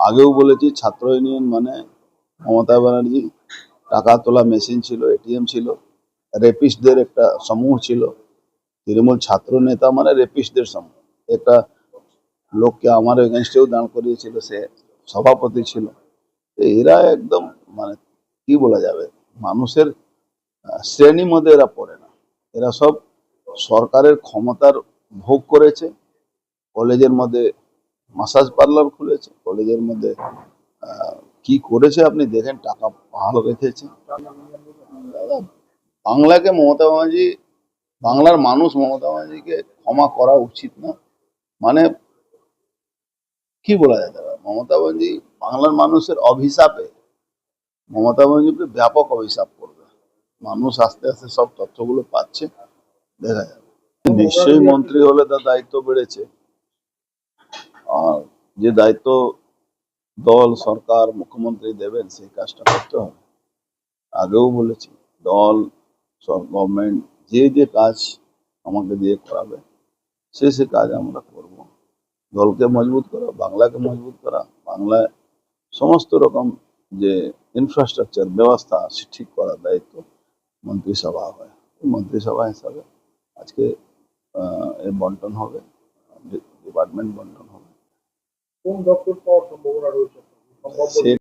আগেও বলেছি, ছাত্র ইউনিয়ন মানে মমতা ব্যানার্জি টাকা তোলা মেশিন ছিল, এটিএম ছিল, রেপিস্টদের একটা সমূহ ছিল। তৃণমূল ছাত্র নেতা মানে রেপিস্টদের সমূহ। একটা লোককে আমার এগেনস্টেও দাঁড় করিয়েছিল, সে সভাপতি ছিল। এরা একদম মানে কি বলা যাবে, মানুষের শ্রেণীর মধ্যে এরা পড়ে না। এরা সব সরকারের ক্ষমতার ভোগ করেছে। কলেজের মধ্যে মাসাজ পার্লার খুলেছে, কলেজের মধ্যে কি করেছে আপনি দেখেন, টাকা ভালো রেখেছে। বাংলাকে মমতা ব্যানার্জি, বাংলার মানুষ মমতা ব্যানার্জিকে ক্ষমা করা উচিত না। মানে কি বলা যেতে পারে, মমতা ব্যানার্জি বাংলার মানুষের অভিশাপে, মমতা ব্যানার্জিকে ব্যাপক অভিশাপ করবে। মানুষ আস্তে আস্তে সব তথ্যগুলো পাচ্ছে, দেখা যাবে। নিশ্চয়ই মন্ত্রী হলে তার দায়িত্ব বেড়েছে, আর যে দায়িত্ব দল, সরকার, মুখ্যমন্ত্রী দেবেন সেই কাজটা করতে হবে। আগেও বলেছি, দল, গভর্নমেন্ট যে যে কাজ আমাকে দিয়ে করাবে সে কাজ আমরা করব। দলকে মজবুত করা, বাংলাকে মজবুত করা, বাংলায় সমস্ত রকম যে ইনফ্রাস্ট্রাকচার ব্যবস্থা ঠিক করার দায়িত্ব মন্ত্রিসভা হয়। মন্ত্রিসভা হিসাবে আজকে এর বন্টন হবে, ডিপার্টমেন্ট বন্টন হবে। কোন দপ্তর পাওয়ার সম্ভাবনা রয়েছে?